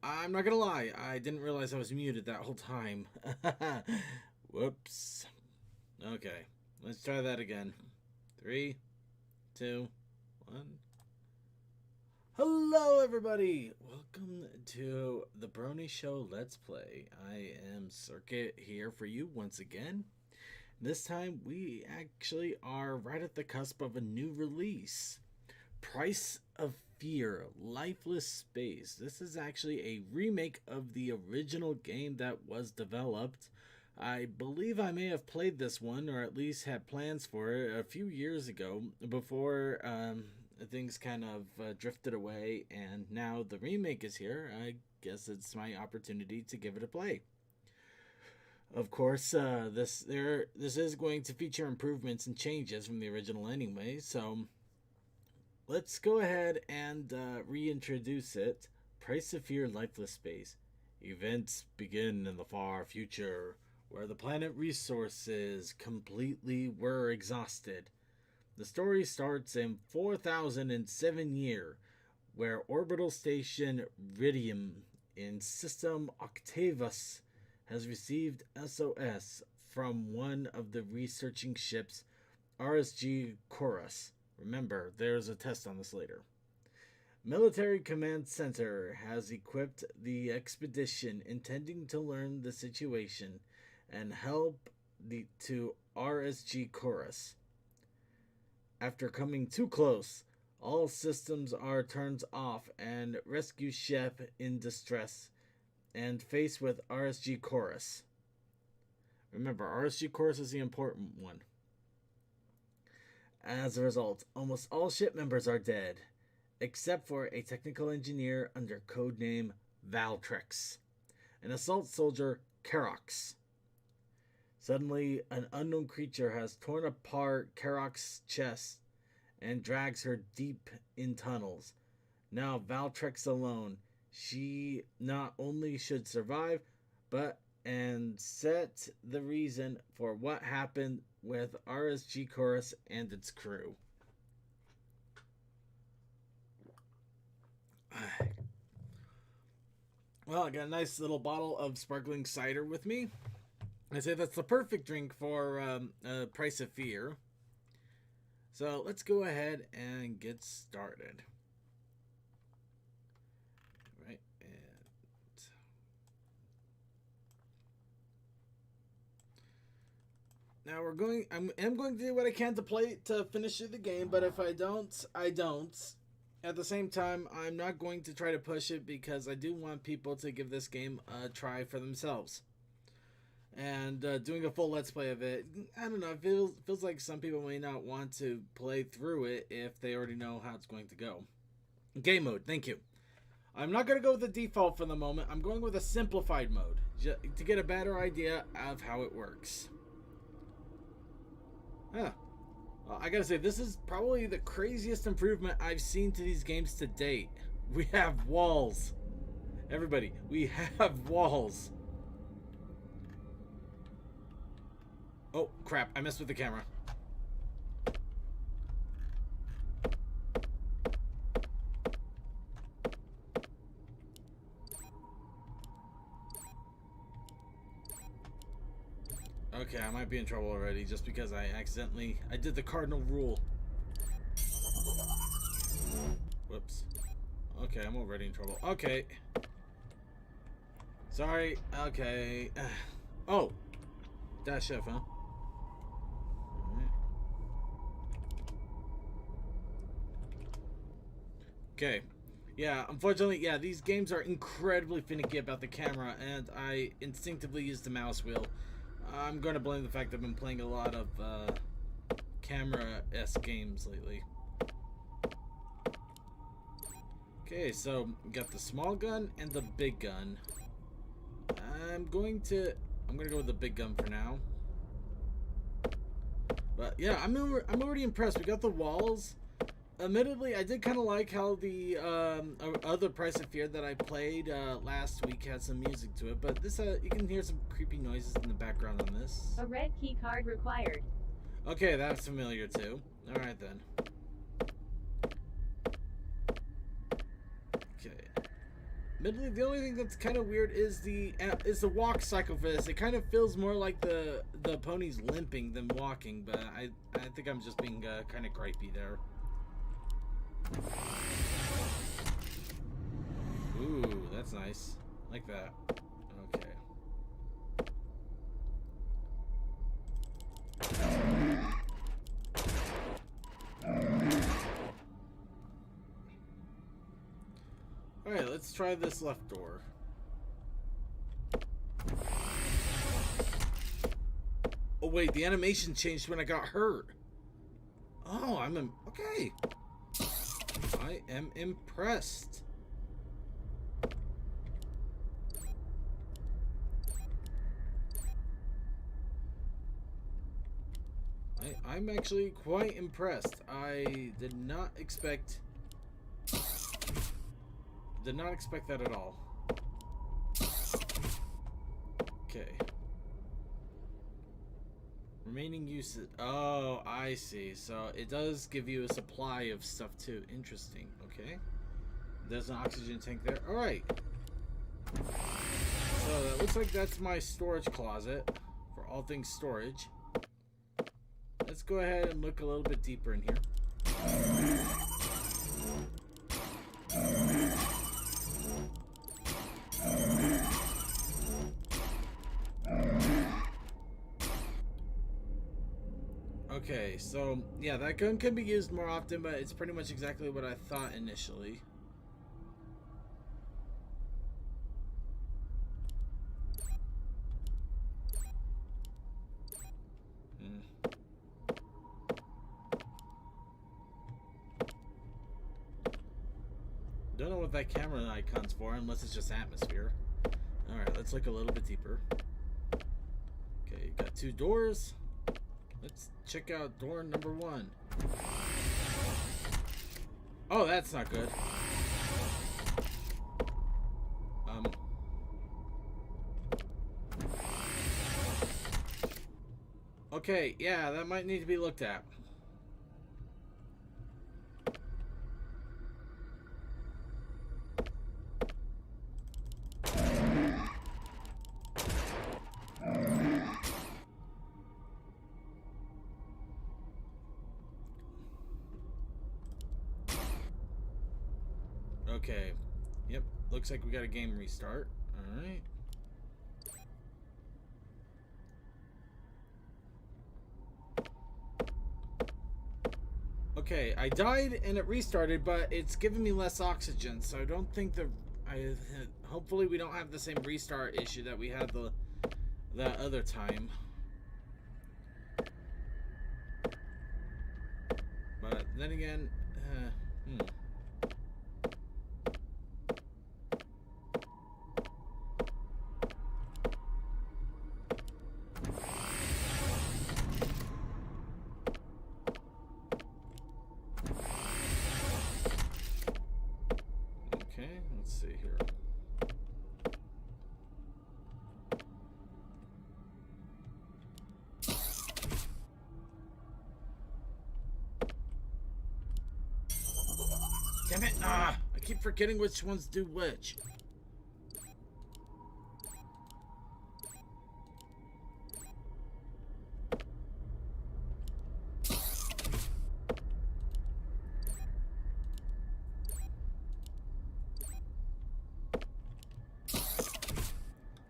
I'm not gonna lie, I didn't realize I was muted that whole time. Whoops. Okay, let's try that again. 3, 2, 1. Hello, everybody! Welcome to the Brony Show Let's Play. I am Circuit here for you once again. This time, we actually are right at the cusp of a new release. Price of Fear, Lifeless Space. This is actually a remake of the original game that was developed. I believe I may have played this one, or at least had plans for it, a few years ago, before things kind of drifted away, and now the remake is here. I guess it's my opportunity to give it a play. Of course, this is going to feature improvements and changes from the original anyway, so let's go ahead and reintroduce it. Price of Fear, Lifeless Space. Events begin in the far future, where the planet resources completely were exhausted. The story starts in 4007 year, where orbital station Ridium in system Octavus has received SOS from one of the researching ships, RSG Chorus. Remember, there's a test on this later. Military Command Center has equipped the expedition intending to learn the situation and help to RSG Chorus. After coming too close, all systems are turned off and rescue ship in distress and faced with RSG Chorus. Remember, RSG Chorus is the important one. As a result, almost all ship members are dead, except for a technical engineer under codename Valtrex, an assault soldier Kerox. Suddenly, an unknown creature has torn apart Kerox's chest and drags her deep in tunnels. Now Valtrex alone, she not only should survive, but and set the reason for what happened with RSG Chorus and its crew. Well, I got a nice little bottle of sparkling cider with me. I say that's the perfect drink for Price of Fear. So let's go ahead and get started. Right, and now we're going. I'm going to do what I can to finish the game. But if I don't, I don't. At the same time, I'm not going to try to push it because I do want people to give this game a try for themselves. And doing a full Let's Play of it, I don't know, it feels like some people may not want to play through it if they already know how it's going to go. Game mode, thank you. I'm not going to go with the default for the moment. I'm going with a simplified mode to get a better idea of how it works. I gotta say, this is probably the craziest improvement I've seen to these games to date. We have walls. Everybody, we have walls. Oh, crap. I messed with the camera. Okay, I might be in trouble already just because I did the cardinal rule. Whoops. Okay, I'm already in trouble. Okay. Sorry. Okay. Oh. Dash F, huh? Okay. Yeah, unfortunately, yeah, these games are incredibly finicky about the camera, and I instinctively use the mouse wheel. I'm going to blame the fact that I've been playing a lot of camera-esque games lately. Okay, so we got the small gun and the big gun. I'm going to go with the big gun for now. But yeah, I'm already impressed. We got the walls. Admittedly, I did kind of like how the other Price of Fear that I played last week had some music to it, but this you can hear some creepy noises in the background on this. A red key card required. Okay, that's familiar too. All right then. Okay. Admittedly, the only thing that's kind of weird is the walk cycle for this. It kind of feels more like the pony's limping than walking, but I think I'm just being kind of gripey there. Ooh, that's nice. Like that. Okay. Alright, let's try this left door. Oh wait, the animation changed when I got hurt. Oh, okay. I am impressed. I'm actually quite impressed. I did not expect that at all. Okay. Remaining uses. Oh, I see. So it does give you a supply of stuff too. Interesting. Okay. There's an oxygen tank there. All right. So that looks like that's my storage closet for all things storage. Let's go ahead and look a little bit deeper in here. Okay, so yeah, that gun can be used more often, but it's pretty much exactly what I thought initially. Don't know what that camera icon's for, unless it's just atmosphere. Alright, let's look a little bit deeper. Okay, got 2 doors. Let's check out door number 1. Oh, that's not good. Okay, yeah, that might need to be looked at. Okay. Yep. Looks like we got a game restart. Alright. Okay, I died and it restarted, but it's giving me less oxygen, so I don't think hopefully we don't have the same restart issue that we had that other time. But then again, Okay, let's see here. Damn it! I keep forgetting which ones do which.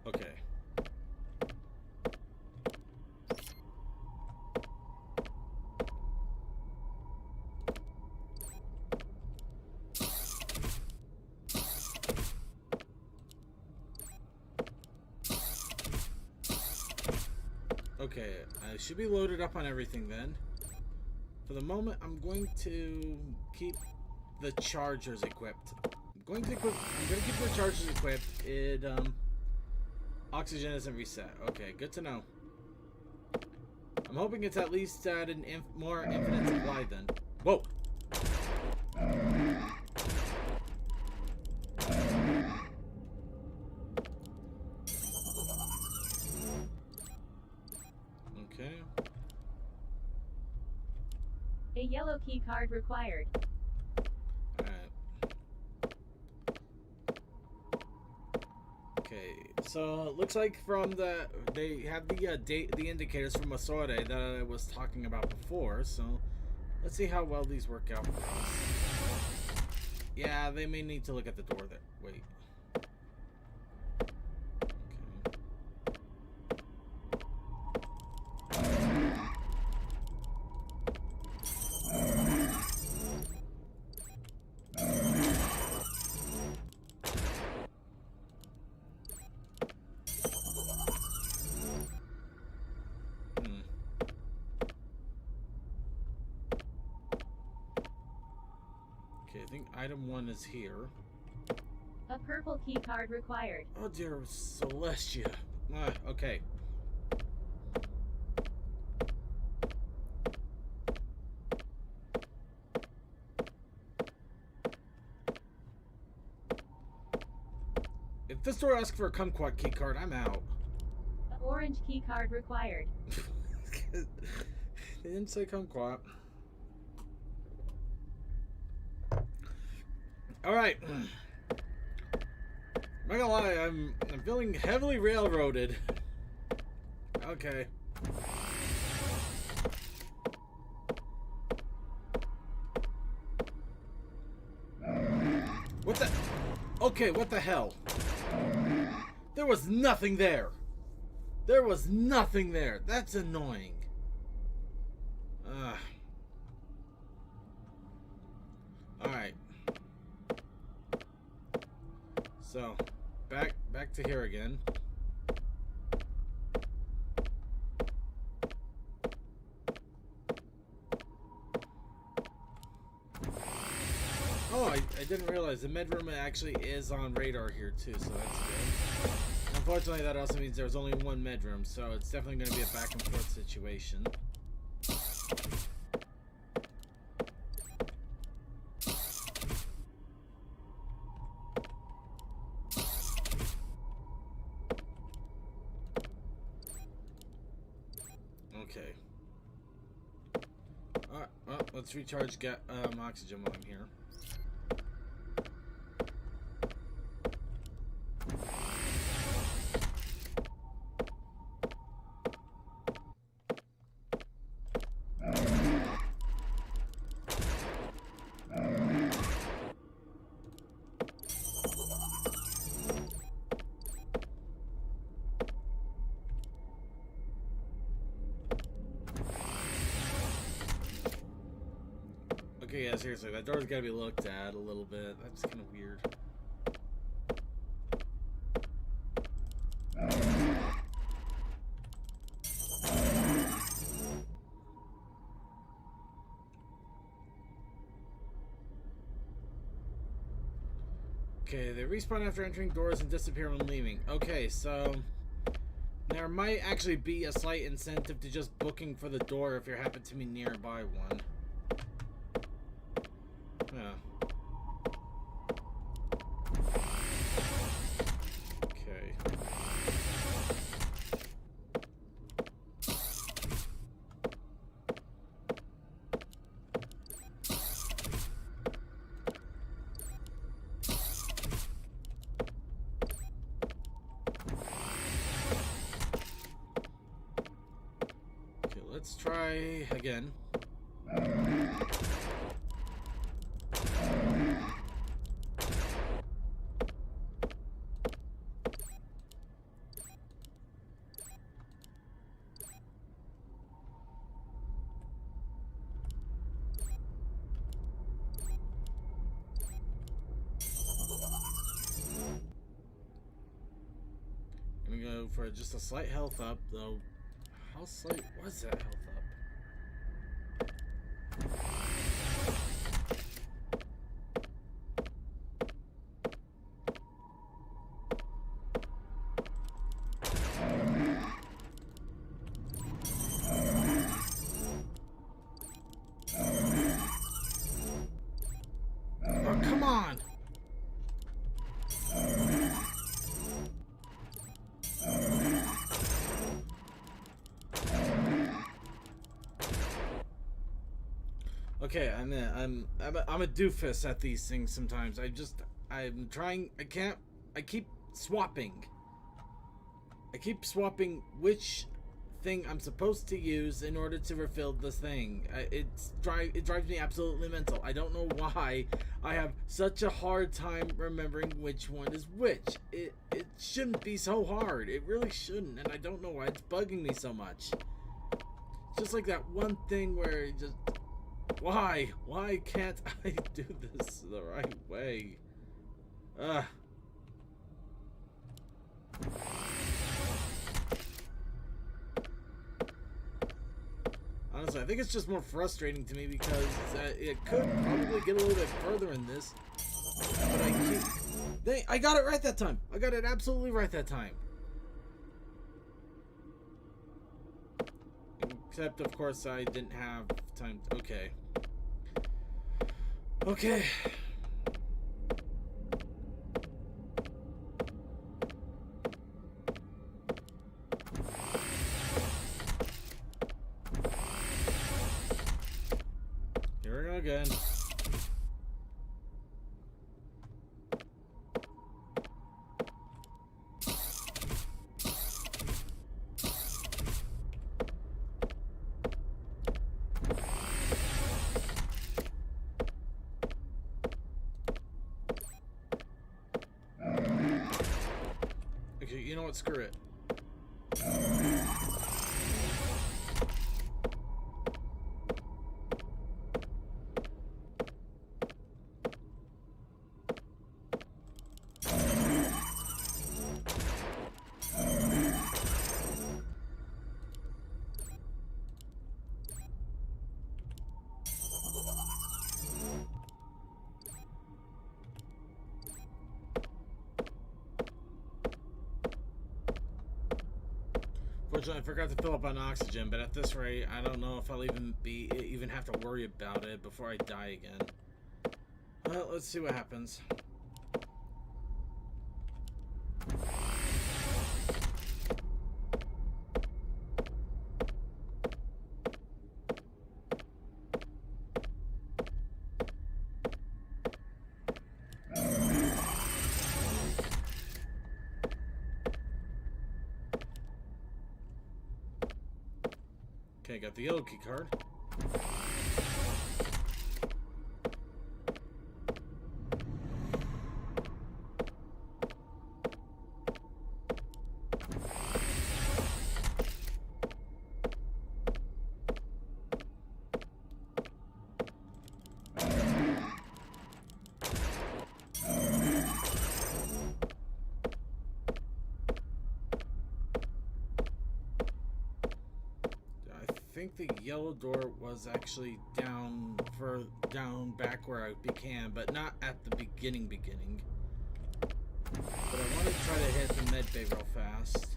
Okay. Okay, I should be loaded up on everything then. For the moment, I'm going to keep the chargers equipped. I'm going to keep the chargers equipped. Oxygen isn't reset. Okay, good to know. I'm hoping it's at least at an more infinite supply then. Whoa! Okay. A yellow key card required. So it looks like from they have the indicators from Masore that I was talking about before. So let's see how well these work out for us. Yeah, they may need to look at the door. There. Wait. I think item 1 is here. A purple key card required. Oh dear, Celestia. Okay. If this door asks for a kumquat key card, I'm out. Orange key card required. They didn't say kumquat. Alright. I'm not gonna lie, I'm feeling heavily railroaded. Okay. What the? Okay, what the hell? There was nothing there. There was nothing there. That's annoying. Alright. So, back to here again. Oh, I didn't realize the med room actually is on radar here too, so that's good. Unfortunately, that also means there's only one med room, so it's definitely going to be a back and forth situation. Okay. Alright, well, let's recharge oxygen while I'm here. Okay, yeah, seriously, that door's gotta be looked at a little bit. That's kind of weird. Okay, they respawn after entering doors and disappear when leaving. Okay, so there might actually be a slight incentive to just booking for the door if you happen to be nearby one. Yeah. Okay. Okay, let's try again. I'm gonna go for just a slight health up, though. How slight was that health up? Oh, come on! Okay, I'm a doofus at these things sometimes. I'm trying. I keep swapping. I keep swapping which thing I'm supposed to use in order to refill this thing. It drives me absolutely mental. I don't know why I have such a hard time remembering which one is which. It shouldn't be so hard. It really shouldn't, and I don't know why it's bugging me so much. Just like that one thing where it just... Why can't I do this the right way? Ugh. Honestly, I think it's just more frustrating to me because it could probably get a little bit further in this. But I got it right that time. I got it absolutely right that time. Except, of course, I didn't have time. Okay. Okay. Here we go again. Okay, you know what? Screw it. Fortunately, I forgot to fill up on oxygen, but at this rate, I don't know if I'll even have to worry about it before I die again. Well, let's see what happens. Okay, got the yellow key card. I think the yellow door was actually down back where I began, but not at the beginning. But I want to try to hit the med bay real fast.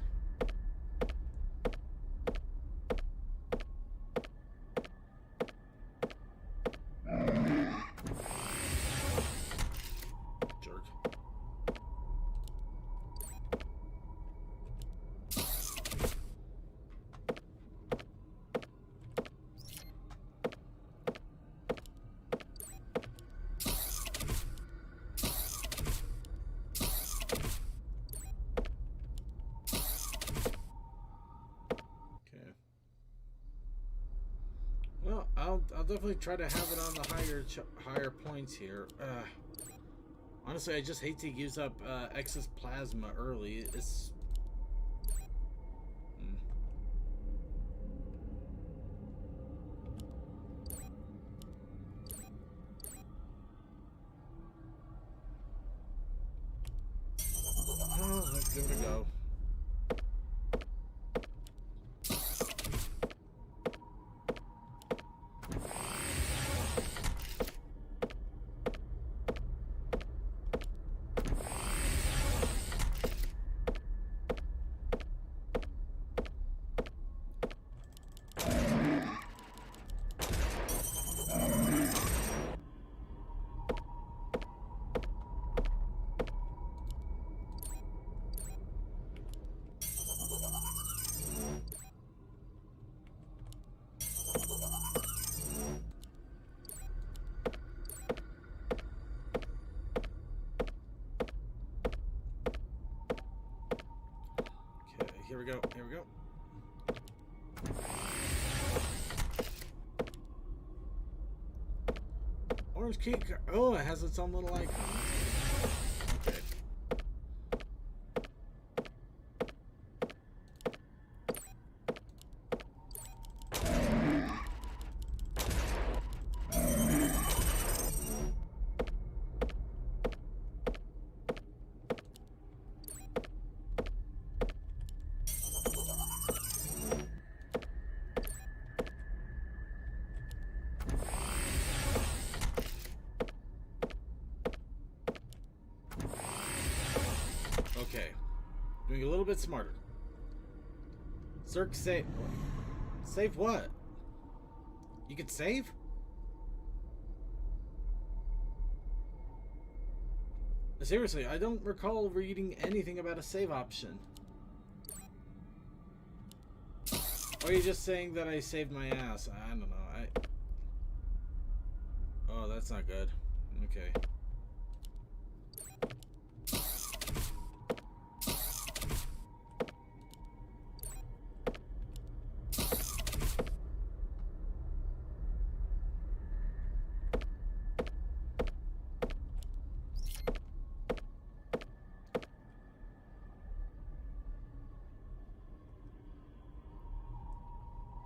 Jerk. Well, I'll definitely try to have it on the higher points here. Honestly, I just hate to use up excess plasma early. It's oh, let's give it a go. Here we go. Here we go. Orange key card. Oh, it has its own little icon. Okay. Okay. Doing a little bit smarter. Cirque save. Save what? You can save? Seriously, I don't recall reading anything about a save option. Or are you just saying that I saved my ass? I don't know. Oh, that's not good. Okay.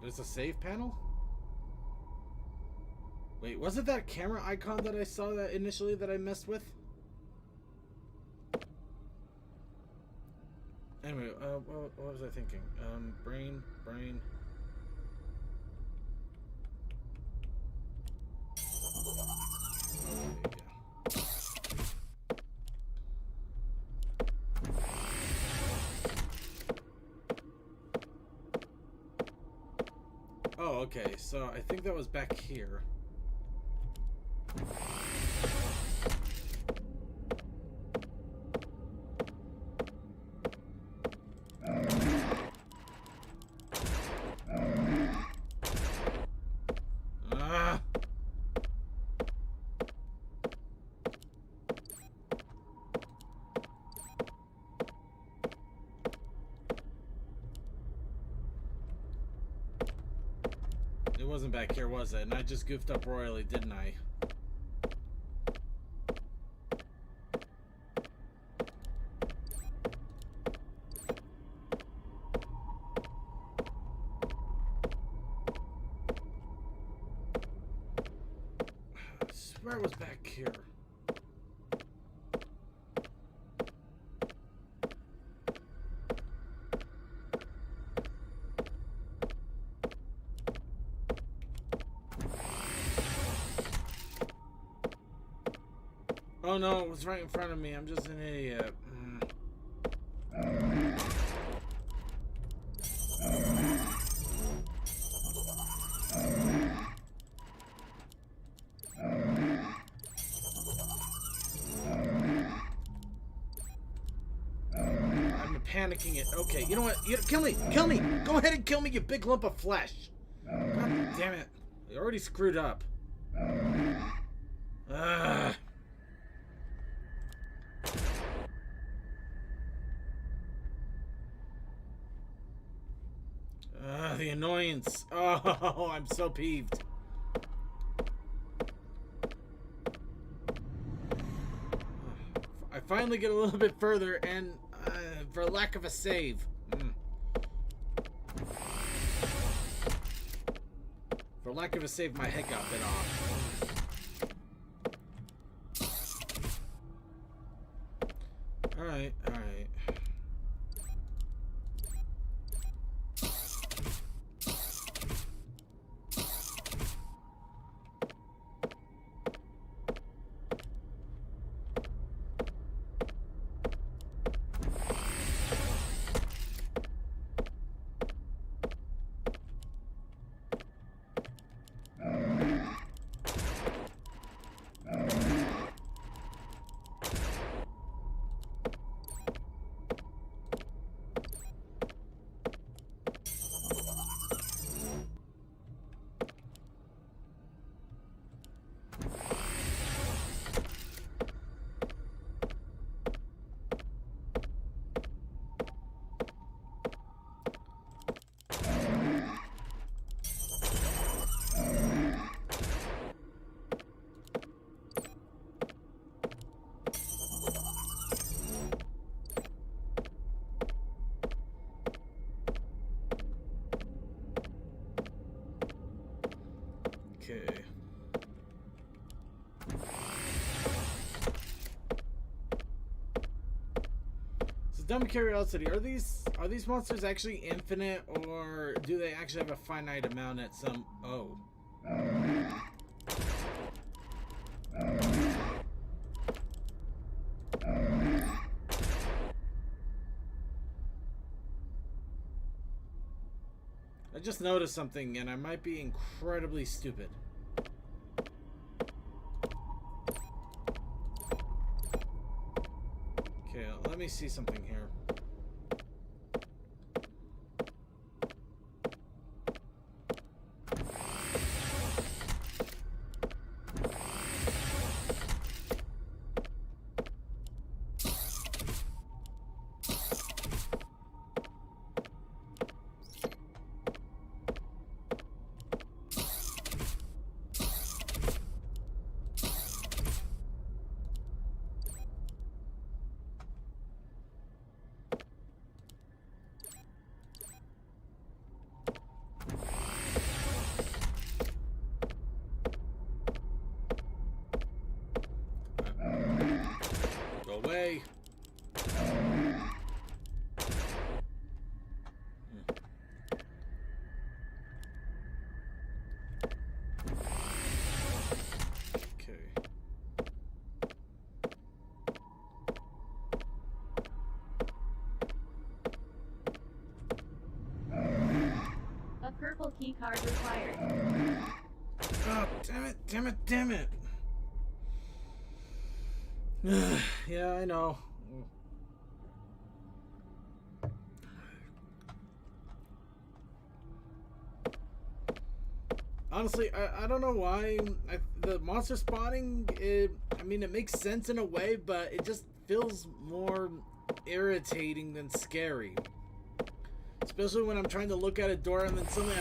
There's a save panel? Wait, was it that camera icon that I saw that initially that I messed with? Anyway, what was I thinking? Brain. Okay, yeah. Oh, okay, so I think that was back here. Ah! It wasn't back here, was it? And I just goofed up royally, didn't I? I swear it was back here. Oh no, it was right in front of me. I'm just an idiot. I'm panicking it. Okay, you know what? Kill me! Kill me! Go ahead and kill me, you big lump of flesh! God damn it. I already screwed up. Ugh. The annoyance. Oh, I'm so peeved. I finally get a little bit further, and for lack of a save. For lack of a save, my head got bit off. Alright, alright. Dumb curiosity, are these monsters actually infinite, or do they actually have a finite amount at some... Oh. I just noticed something, and I might be incredibly stupid. Okay, let me see something here. Away. Okay. A purple key card required. Oh, damn it, damn it, damn it. Yeah, I know. Honestly, I don't know why. The monster spawning, I mean, it makes sense in a way, but it just feels more irritating than scary. Especially when I'm trying to look at a door and then suddenly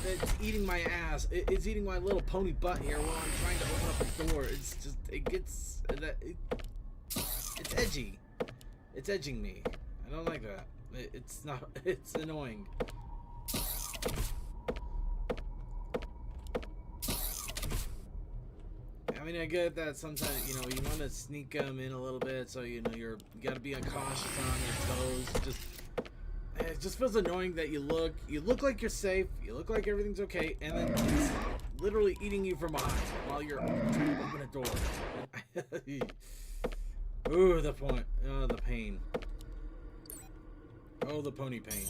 it's eating my ass. It's eating my little pony butt here while I'm trying to open up a door. It's just, it's edgy. It's edging me. I don't like that. It's not, it's annoying. I mean, I get that sometimes, you know, you want to sneak them in a little bit, so, you know, you gotta be cautious on your toes. It just feels annoying that you look like you're safe, you look like everything's okay, and then it's literally eating you from behind while you're trying to open a door. Ooh, the pain. Oh, the pony pain.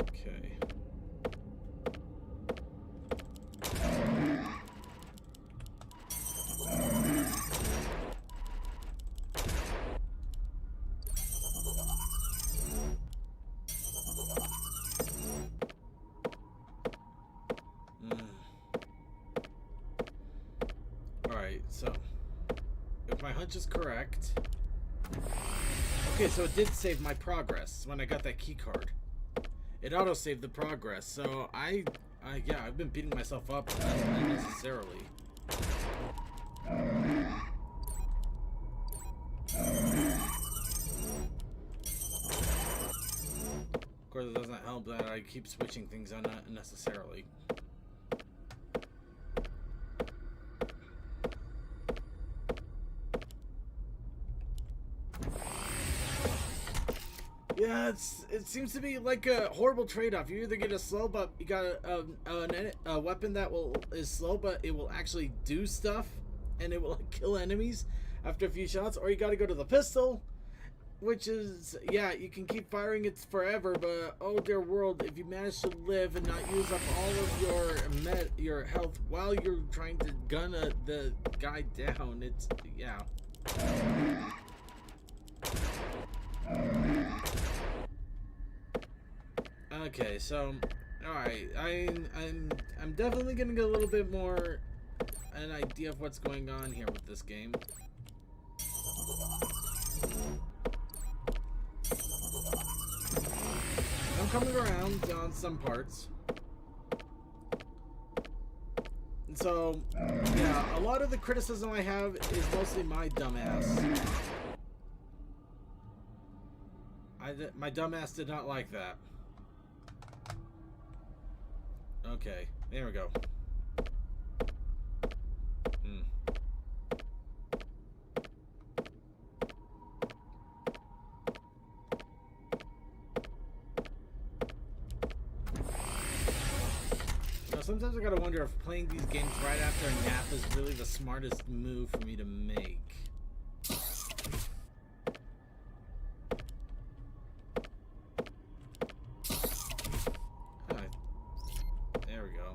Okay. Alright, so if my hunch is correct. Okay, so it did save my progress when I got that key card. It auto-saved the progress, so yeah, I've been beating myself up unnecessarily. Of course, it doesn't help that I keep switching things unnecessarily. Yeah, it seems to be like a horrible trade-off. You either get a slow, but you got a weapon that is slow, but it will actually do stuff, and it will like, kill enemies after a few shots, or you got to go to the pistol, which is, yeah, you can keep firing it forever, but oh dear world, if you manage to live and not use up all of your health while you're trying to gun the guy down, it's, yeah. Okay, so alright, I'm definitely gonna get a little bit more an idea of what's going on here with this game. I'm coming around on some parts. And so, yeah, a lot of the criticism I have is mostly my dumbass. My dumbass did not like that. Okay, there we go. Mm. Now, sometimes I gotta wonder if playing these games right after a nap is really the smartest move for me to make. There we go.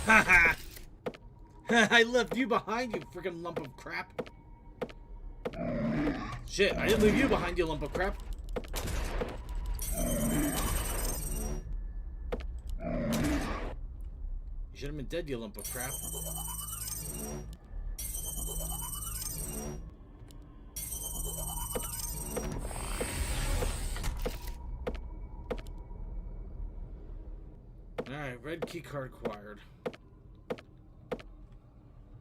Haha! I left you behind, you freaking lump of crap. Shit, I didn't leave you behind, you lump of crap. You should have been dead, you lump of crap. Alright, red keycard acquired.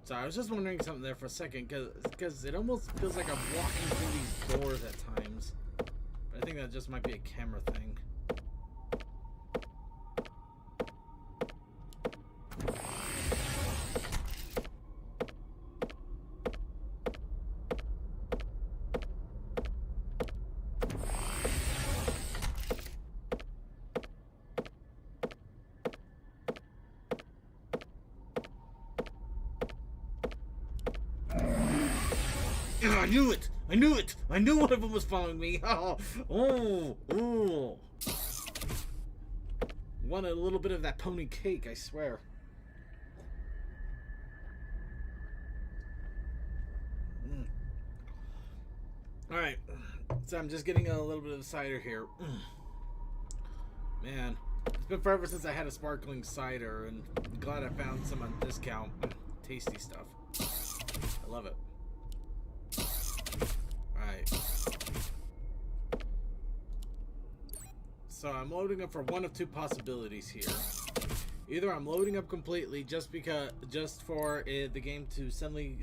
So I was just wondering something there for a second, because it almost feels like I'm walking through these doors at times. But I think that just might be a camera thing. I knew it! I knew it! I knew one of them was following me! Oh! Want a little bit of that pony cake, I swear. Alright, so I'm just getting a little bit of cider here. Man, it's been forever since I had a sparkling cider, and I'm glad I found some on discount. Tasty stuff. I love it. Alright. So I'm loading up for one of two possibilities here. Either I'm loading up completely just for the game to suddenly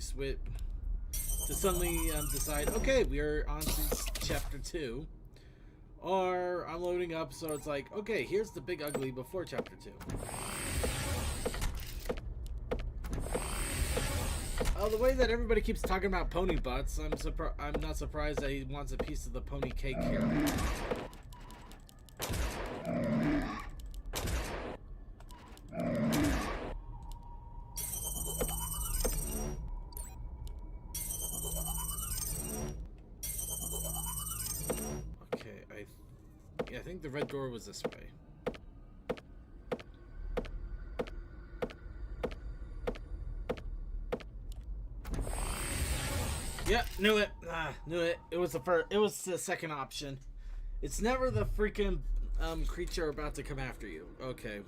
decide, okay, we are on to chapter 2. Or I'm loading up so it's like, okay, here's the big ugly before chapter 2. The way that everybody keeps talking about pony butts, I'm not surprised that he wants a piece of the pony cake here. Okay, I think the red door was this way. Yep, knew it. Knew it. It was the second option. It's never the freaking creature about to come after you. Okay.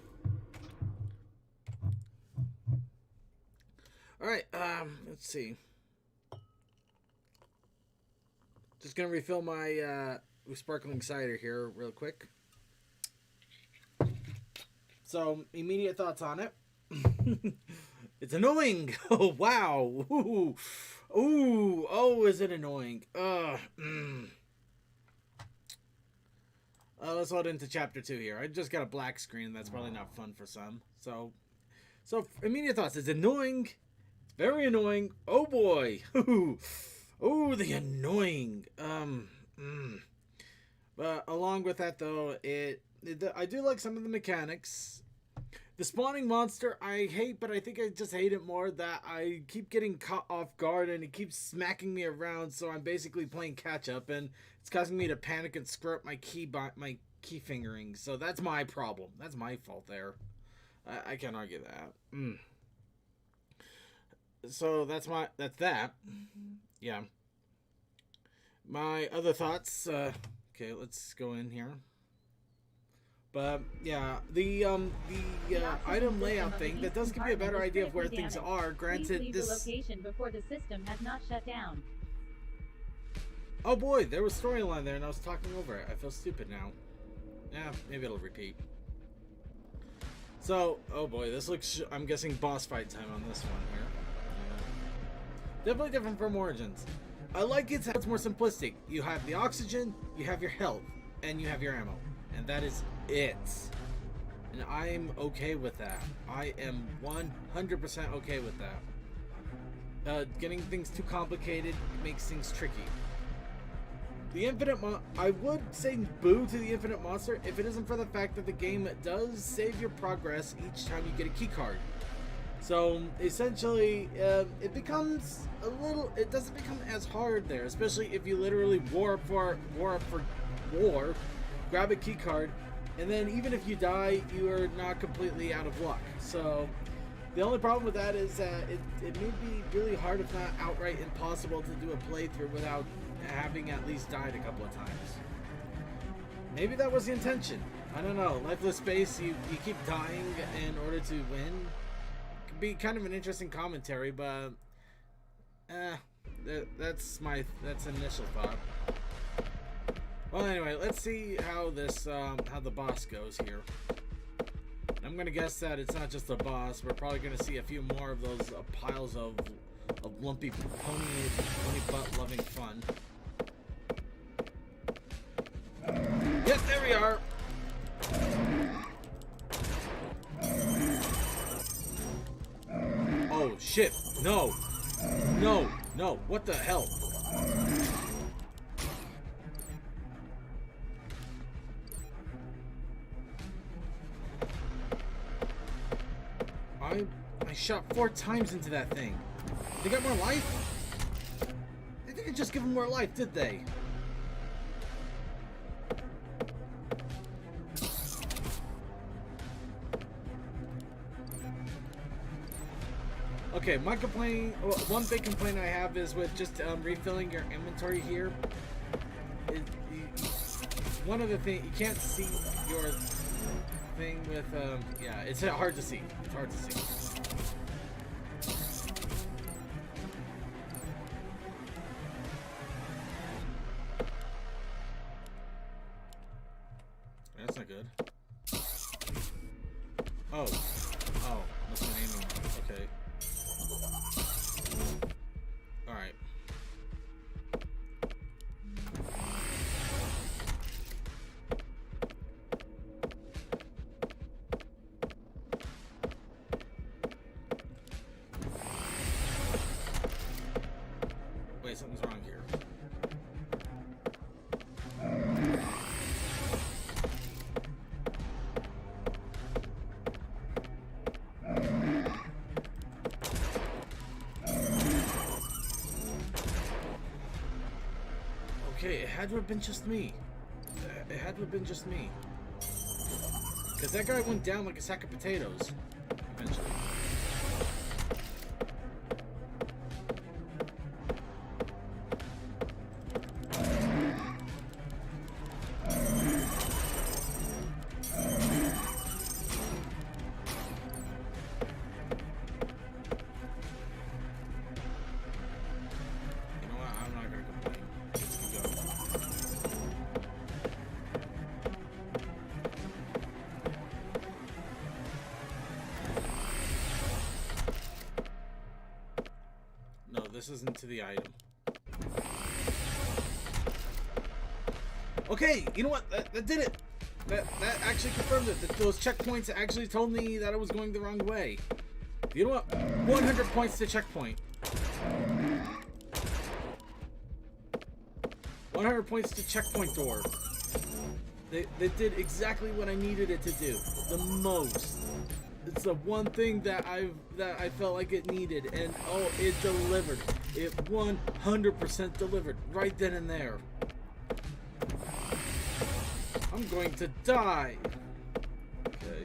All right. Let's see. Just gonna refill my sparkling cider here real quick. So, immediate thoughts on it. It's annoying. Oh wow. Ooh. Ooh, oh, is it annoying? Let's load into chapter 2 here. I just got a black screen. That's probably not fun for some. So immediate thoughts. It's annoying. It's very annoying. Oh boy. Ooh, the annoying. But along with that though, I do like some of the mechanics. The spawning monster I hate, but I think I just hate it more that I keep getting caught off guard and it keeps smacking me around, so I'm basically playing catch up and it's causing me to panic and screw up my key fingering. So that's my problem. That's my fault there. I can't argue that. So that's that. Yeah. My other thoughts. Okay, let's go in here. But yeah, the item layout thing, that does give you a better idea of where things are. Granted, leave the location before the system has not shut down. Oh boy, there was storyline there, and I was talking over it. I feel stupid now. Yeah, maybe it'll repeat. So, oh boy, this looks. I'm guessing boss fight time on this one here. Yeah. Definitely different from Origins. I like it how it's more simplistic. You have the oxygen, you have your health, and you have your ammo. And that is it. And I'm okay with that. I am 100% okay with that. Getting things too complicated makes things tricky. The infinite I would say boo to the infinite monster if it isn't for the fact that the game does save your progress each time you get a key card. So essentially, it becomes a little. It doesn't become as hard there, especially if you literally war up for war, grab a key card, and then even if you die, you are not completely out of luck. So the only problem with that is that it may be really hard, if not outright impossible, to do a playthrough without having at least died a couple of times. Maybe that was the intention. I don't know. Lifeless space, you keep dying in order to win. Could be kind of an interesting commentary, but that's initial thought. Well, anyway, let's see how this how the boss goes here. I'm gonna guess that it's not just a boss. We're probably gonna see a few more of those piles of lumpy pony butt loving fun. Yes, there we are. Oh shit! No! No! No! What the hell? I shot 4 times into that thing. They got more life? They didn't just give him more life, did they? Okay, my complaint, one big complaint I have is with just refilling your inventory here. One of the things, you can't see your thing with, yeah, it's hard to see. It's hard to see. That's not good. Oh. Oh. Must have been aiming. Okay. Alright. Wait, something's wrong here. Okay, it had to have been just me. It had to have been just me. Because that guy went down like a sack of potatoes. Eventually. This isn't to the item. Okay, you know what? That did it. That actually confirmed it. Those checkpoints actually told me that I was going the wrong way. You know what? 100 points to checkpoint. 100 points to checkpoint door. They did exactly what I needed it to do. The most. It's the one thing that I felt like it needed, and oh, it delivered. It 100% delivered right then and there. I'm going to die. Okay.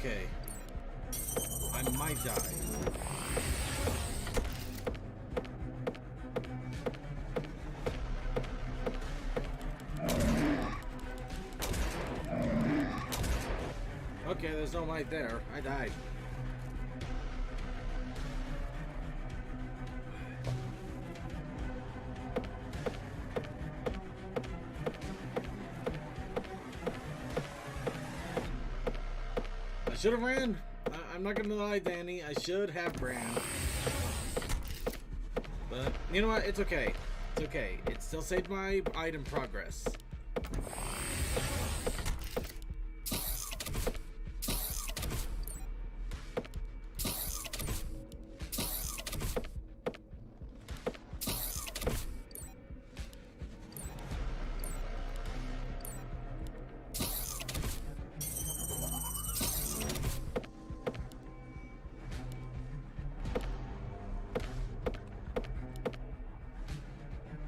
Okay. I might die. Okay, there's no light there. I died. I should have ran. I'm not gonna lie, Danny. I should have ran. But you know what? It's okay. It's okay. It still saved my item progress.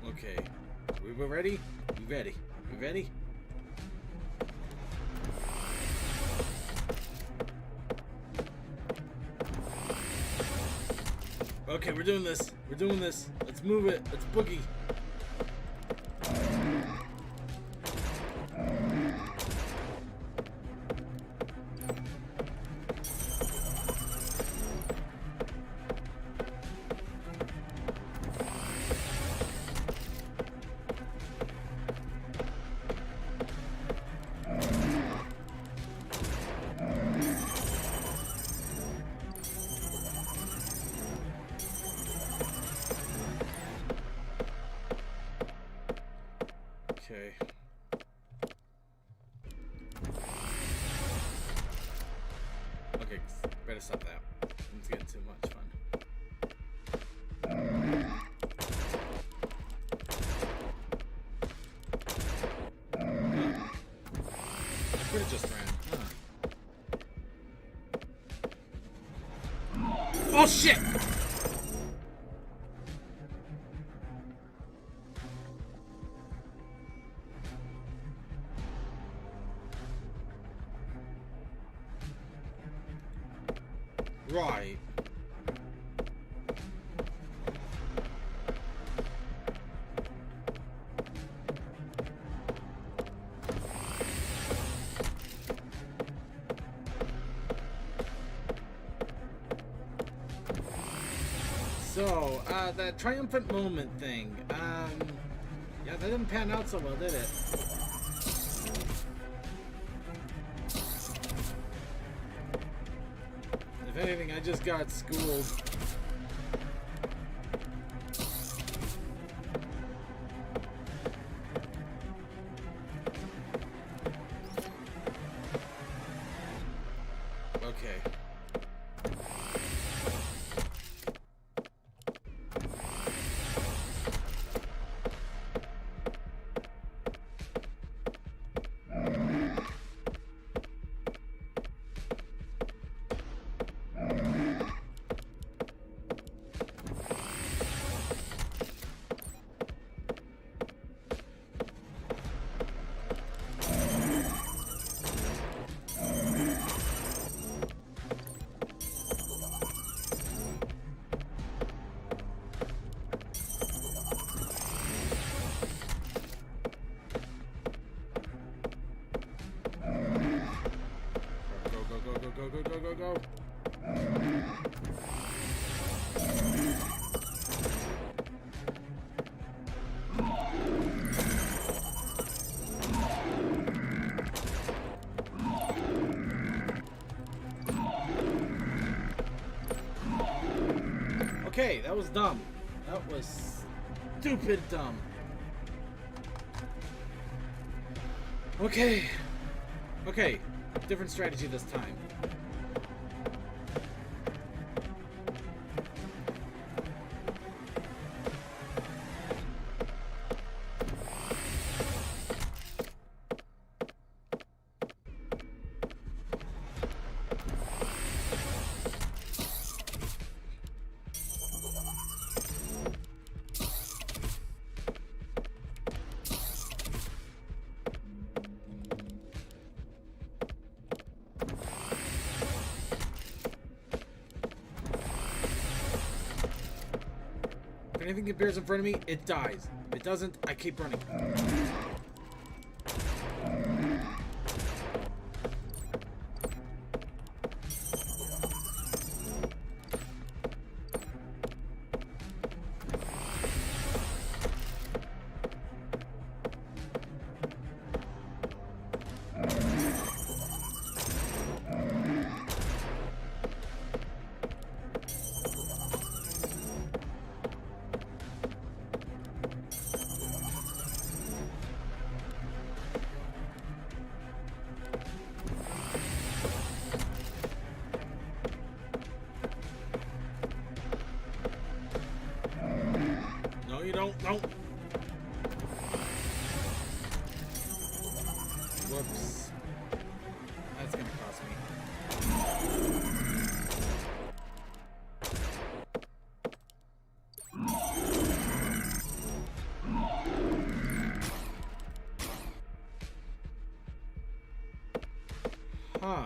Okay. We ready? We ready? We ready? Okay, we're doing this. We're doing this. Let's move it. Let's boogie. Okay. Okay, better stop that. It's getting too much fun. I could have just ran. Huh. Oh shit! Right. So, that triumphant moment thing, yeah, that didn't pan out so well, did it? If anything, I just got schooled. Okay. Go. Okay, that was dumb. That was stupid dumb. Okay. Okay, different strategy this time. anything appears in front of me, it dies. If it doesn't, I keep running. No. Whoops. That's gonna cost me. Huh.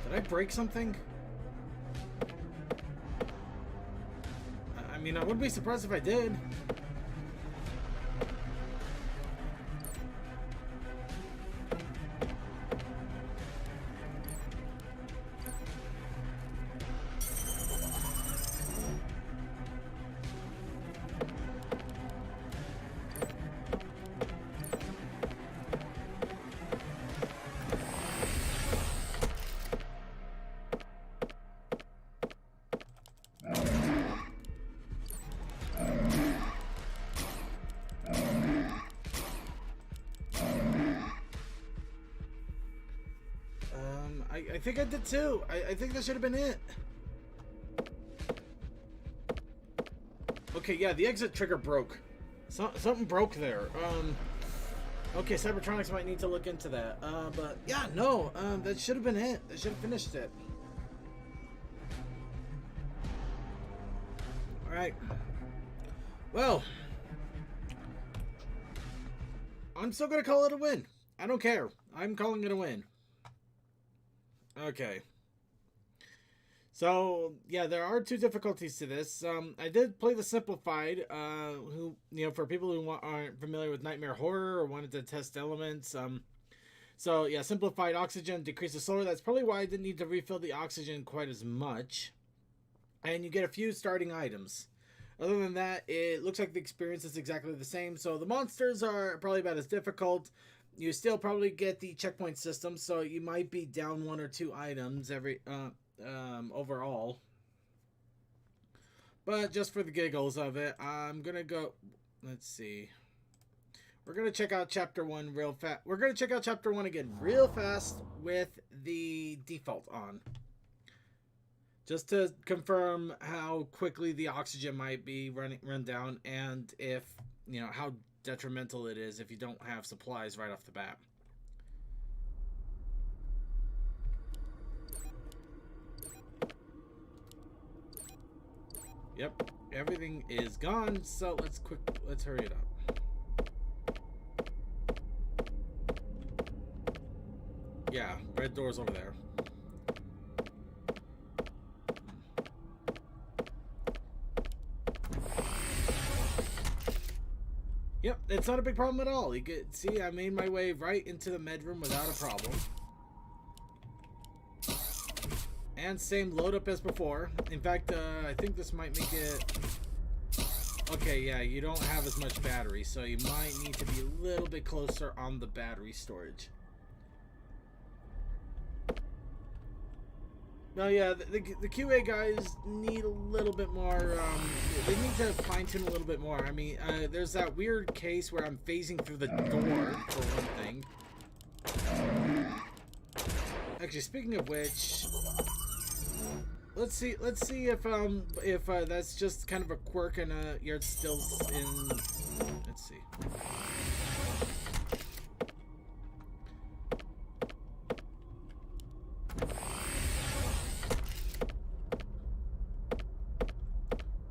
Did I break something? I mean, I wouldn't be surprised if I did. I think I did too. I think that should have been it. Okay, yeah, the exit trigger broke. Something broke there. Okay, Cybertronics might need to look into that. But yeah, no, that should have been it. They should have finished it. Alright. Well, I'm still gonna call it a win. I don't care. I'm calling it a win. Okay. So, yeah, there are two difficulties to this. I did play the simplified, for people who aren't familiar with Nightmare Horror or wanted to test elements. So, yeah, simplified oxygen decreases slower. That's probably why I didn't need to refill the oxygen quite as much. And you get a few starting items. Other than that, it looks like the experience is exactly the same. So, the monsters are probably about as difficult. You still probably get the checkpoint system, so you might be down 1 or 2 items every overall. But just for the giggles of it, I'm gonna go. Let's see. We're gonna check out chapter 1 real fast. We're gonna check out chapter 1 again real fast with the default on, just to confirm how quickly the oxygen might be run down, and if how detrimental it is if you don't have supplies right off the bat. Yep, everything is gone, so let's hurry it up. Yeah, red door's over there. Yep, it's not a big problem at all. You can see I made my way right into the med room without a problem. And same load up as before. In fact, I think this might make it... Okay, yeah, you don't have as much battery, so you might need to be a little bit closer on the battery storage. No, yeah, the QA guys need a little bit more, they need to fine-tune a little bit more. I mean, there's that weird case where I'm phasing through the door, for one thing. Actually, speaking of which, let's see if that's just kind of a quirk and you're still in. Let's see.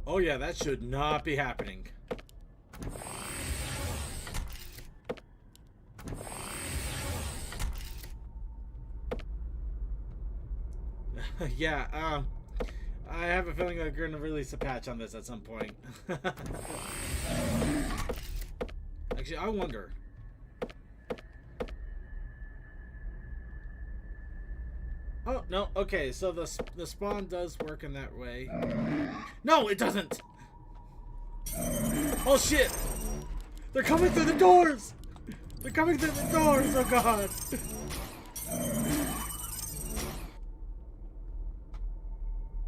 Oh yeah, that should not be happening. Yeah, I have a feeling they're going to release a patch on this at some point. Actually, I wonder. Oh, no, okay, so the spawn does work in that way. No, it doesn't! Oh, shit! They're coming through the doors! They're coming through the doors, oh god!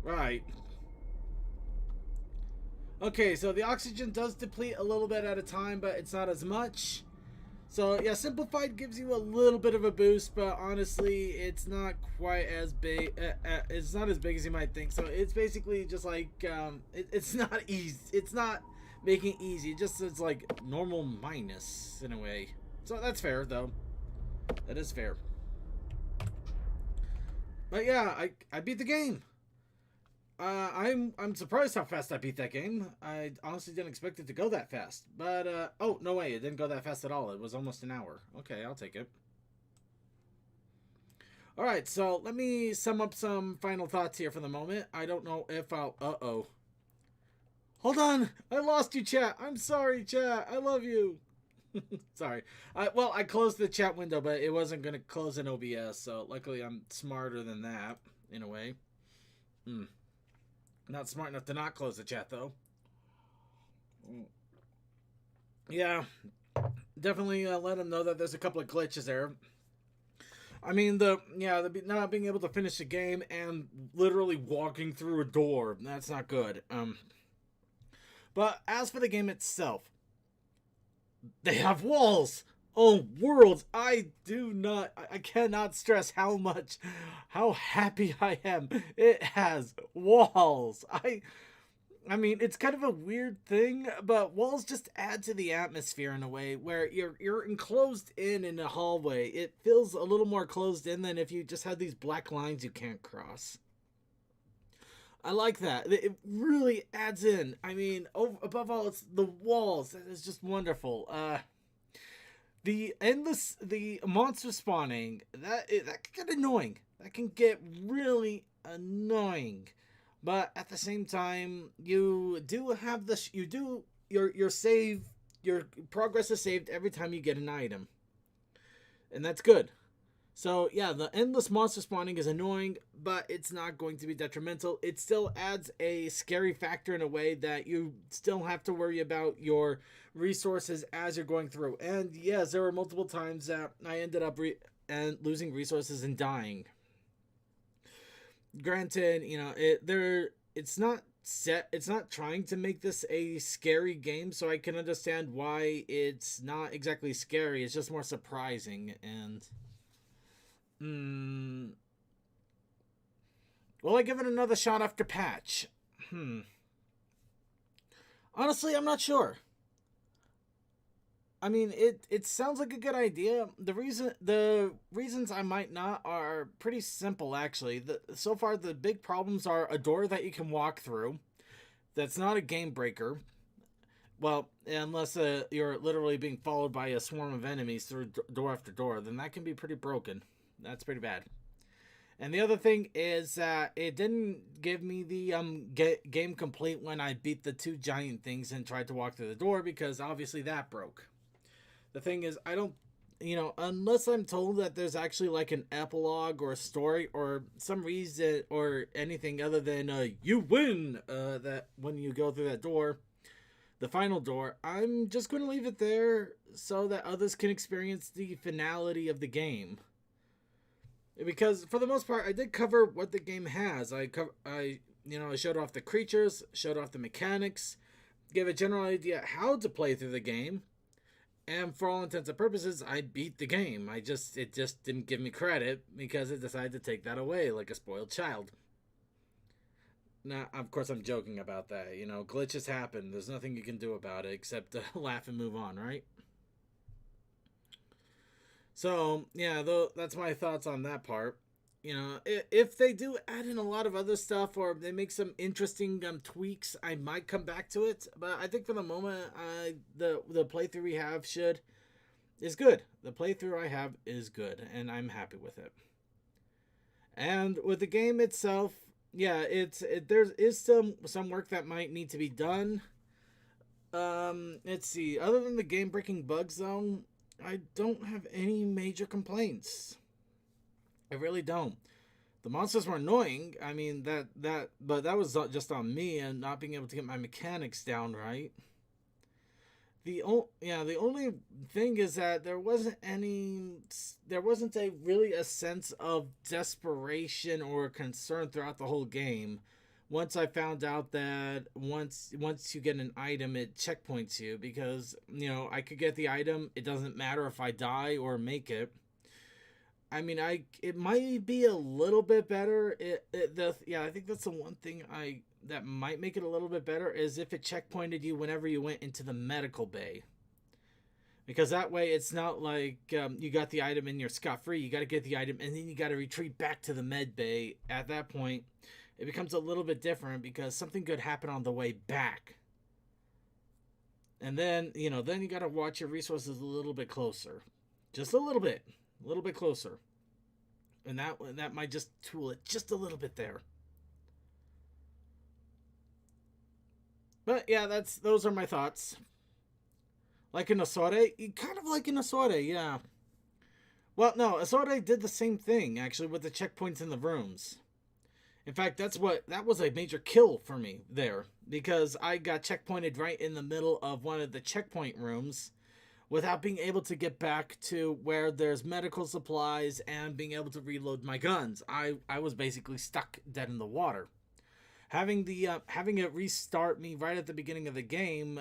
Right. Okay, so the oxygen does deplete a little bit at a time, but it's not as much. So yeah, simplified gives you a little bit of a boost, but honestly, it's not quite as big. It's not as big as you might think. So it's basically just like it's not easy. It's not making it easy. It just it's like normal minus in a way. So that's fair though. That is fair. But yeah, I beat the game. I'm surprised how fast I beat that game. I honestly didn't expect it to go that fast. But oh no way, it didn't go that fast at all. It was almost an hour. Okay, I'll take it. All right, so let me sum up some final thoughts here for the moment. I don't know if I'll. Uh-oh. Hold on, I lost you, chat. I'm sorry, chat. I love you. Sorry. Well, I closed the chat window, but it wasn't gonna close in OBS. So luckily, I'm smarter than that in a way. Not smart enough to not close the chat, though. Yeah, definitely let them know that there's a couple of glitches there. I mean, the not being able to finish the game and literally walking through a door, that's not good. But as for the game itself, they have walls. Oh, worlds! I cannot stress how happy I am. It has walls. I mean, it's kind of a weird thing, but walls just add to the atmosphere in a way where you're enclosed in a hallway. It feels a little more closed in than if you just had these black lines you can't cross. I like that. It really adds in. I mean, above all, it's the walls. That is just wonderful. The monster spawning, that can get annoying. That can get really annoying. But at the same time, you do have your progress is saved every time you get an item. And that's good. So yeah, the endless monster spawning is annoying, but it's not going to be detrimental. It still adds a scary factor in a way that you still have to worry about your resources as you're going through. And yes, there were multiple times that I ended up losing resources and dying. Granted, you know, it's not trying to make this a scary game, so I can understand why it's not exactly scary. It's just more surprising. And will I give it another shot after patch? Honestly, I'm not sure. I mean, it sounds like a good idea. The reasons I might not are pretty simple, actually. So far, the big problems are a door that you can walk through. That's not a game breaker. Well, unless you're literally being followed by a swarm of enemies through door after door, then that can be pretty broken. That's pretty bad. And the other thing is that it didn't give me the game complete when I beat the two giant things and tried to walk through the door, because obviously that broke. The thing is, I don't, unless I'm told that there's actually like an epilogue or a story or some reason or anything other than you win that when you go through that door, the final door, I'm just going to leave it there so that others can experience the finality of the game. Because for the most part, I did cover what the game has. I showed off the creatures, showed off the mechanics, gave a general idea how to play through the game. And for all intents and purposes, I beat the game. It just didn't give me credit because it decided to take that away like a spoiled child. Now, of course, I'm joking about that. You know, glitches happen. There's nothing you can do about it except laugh and move on, right? So, yeah, though that's my thoughts on that part. You know, if they do add in a lot of other stuff or they make some interesting tweaks, I might come back to it. But I think for the moment, the playthrough we have is good. The playthrough I have is good, and I'm happy with it. And with the game itself, yeah, there is some work that might need to be done. Let's see. Other than the game breaking bugs, though, I don't have any major complaints. I really don't. The monsters were annoying. I mean but that was just on me and not being able to get my mechanics down right. The only thing is that there wasn't a really a sense of desperation or concern throughout the whole game. Once I found out that once you get an item, it checkpoints you because I could get the item. It doesn't matter if I die or make it. I mean, it might be a little bit better. I think that's the one thing that might make it a little bit better is if it checkpointed you whenever you went into the medical bay, because that way it's not like you got the item and you're scot free. You got to get the item and then you got to retreat back to the med bay. At that point, it becomes a little bit different because something could happen on the way back, and then you got to watch your resources a little bit closer, just a little bit closer, and that might just tool it just a little bit there. But yeah, those are my thoughts. Like in Asore, kind of like in Asore, yeah. Well, no, Asore did the same thing actually with the checkpoints in the rooms. In fact, that was a major kill for me there because I got checkpointed right in the middle of one of the checkpoint rooms without being able to get back to where there's medical supplies and being able to reload my guns. I was basically stuck dead in the water. Having it restart me right at the beginning of the game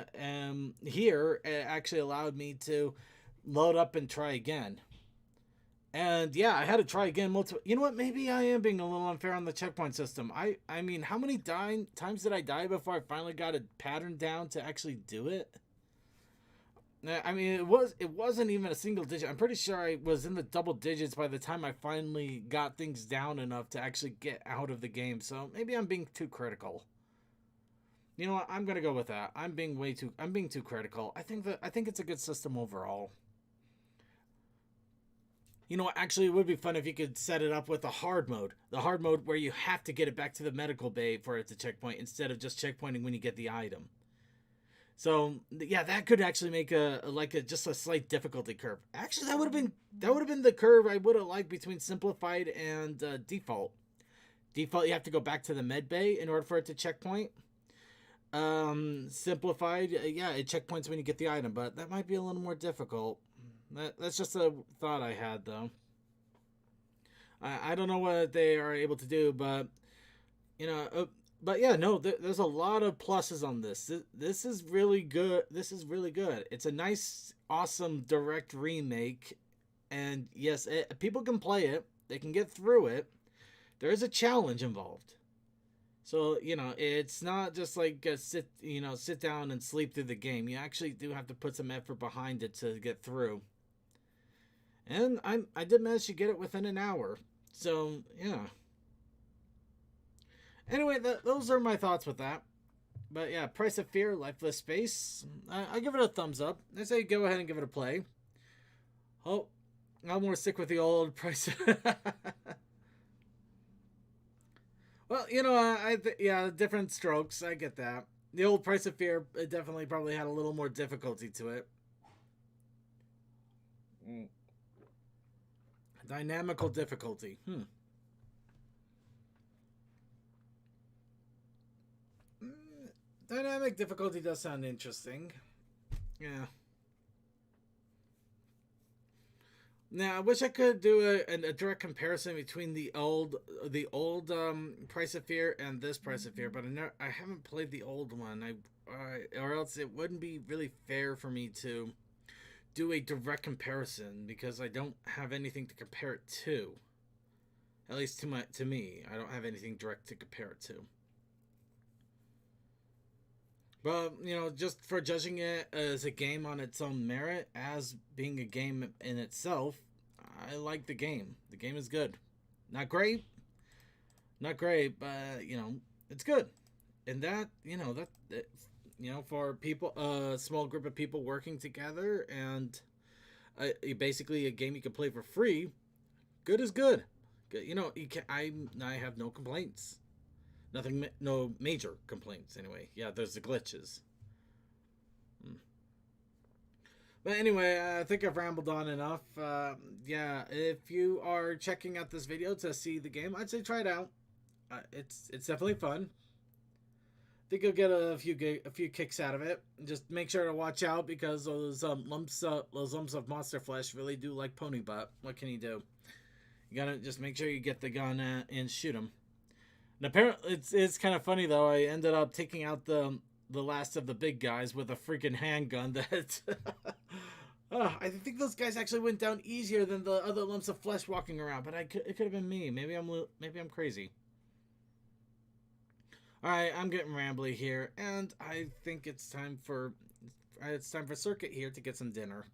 here it actually allowed me to load up and try again. And yeah, I had to try again multiple. You know what? Maybe I am being a little unfair on the checkpoint system. I mean, how many times did I die before I finally got a pattern down to actually do it? I mean, it wasn't even a single digit. I'm pretty sure I was in the double digits by the time I finally got things down enough to actually get out of the game. So maybe I'm being too critical. You know what? I'm gonna go with that. I'm being too critical. I think it's a good system overall. You know what? Actually, it would be fun if you could set it up with a hard mode. The hard mode where you have to get it back to the medical bay for it to checkpoint instead of just checkpointing when you get the item. So yeah, that could actually make just a slight difficulty curve. Actually, that would have been the curve I would have liked between simplified and default. Default, you have to go back to the med bay in order for it to checkpoint. Simplified, yeah, it checkpoints when you get the item, but that might be a little more difficult. That's just a thought I had though. I don't know what they are able to do, but you know, but yeah, no, there's a lot of pluses on this. This is really good. This is really good. It's a nice, awesome direct remake, and yes, people can play it. They can get through it. There is a challenge involved, so it's not just like sit down and sleep through the game. You actually do have to put some effort behind it to get through. And I did manage to get it within an hour, so yeah. Anyway, those are my thoughts with that. But yeah, Price of Fear, Lifeless Space. I give it a thumbs up. I say go ahead and give it a play. Oh, I'm more sick with the old Price. Well, yeah, different strokes. I get that. The old Price of Fear it definitely probably had a little more difficulty to it. Dynamical difficulty. Dynamic difficulty does sound interesting. Yeah. Now, I wish I could do a direct comparison between the old Price of Fear and this Price of Fear, but I haven't played the old one. Or else it wouldn't be really fair for me to do a direct comparison because I don't have anything to compare it to. At least to me, I don't have anything direct to compare it to. But, you know, just for judging it as a game on its own merit, as being a game in itself, I like the game. The game is good. Not great. Not great, but, you know, it's good. And that, for people, a small group of people working together and basically a game you can play for free, good is good. You know, I have no complaints. Nothing, no major complaints anyway. Yeah, there's the glitches. But anyway, I think I've rambled on enough. Yeah, if you are checking out this video to see the game, I'd say try it out. It's definitely fun. I think you'll get a few kicks out of it. Just make sure to watch out because those lumps of monster flesh really do like pony butt. What can you do? You gotta just make sure you get the gun and shoot them. And apparently, it's kind of funny though. I ended up taking out the last of the big guys with a freaking handgun. That I think those guys actually went down easier than the other lumps of flesh walking around. But it could have been me. Maybe I'm crazy. All right, I'm getting rambly here, and I think it's time for Circuit here to get some dinner.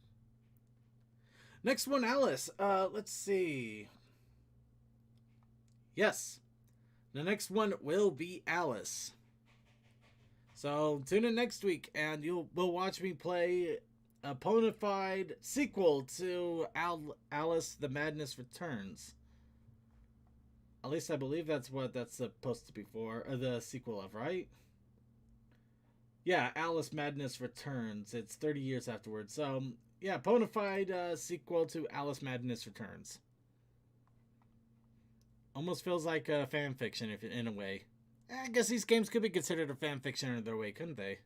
Next one, Alice. Let's see. Yes. The next one will be Alice. So tune in next week and will watch me play a bona fide sequel to Alice the Madness Returns. At least I believe that's what that's supposed to be for, or the sequel of, right? Yeah, Alice Madness Returns. It's 30 years afterwards. So, yeah, bona fide sequel to Alice Madness Returns. Almost feels like a fan fiction in a way. I guess these games could be considered a fan fiction in their way, couldn't they?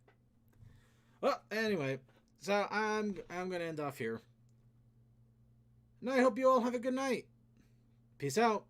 Well, anyway, so I'm gonna end off here. And I hope you all have a good night. Peace out.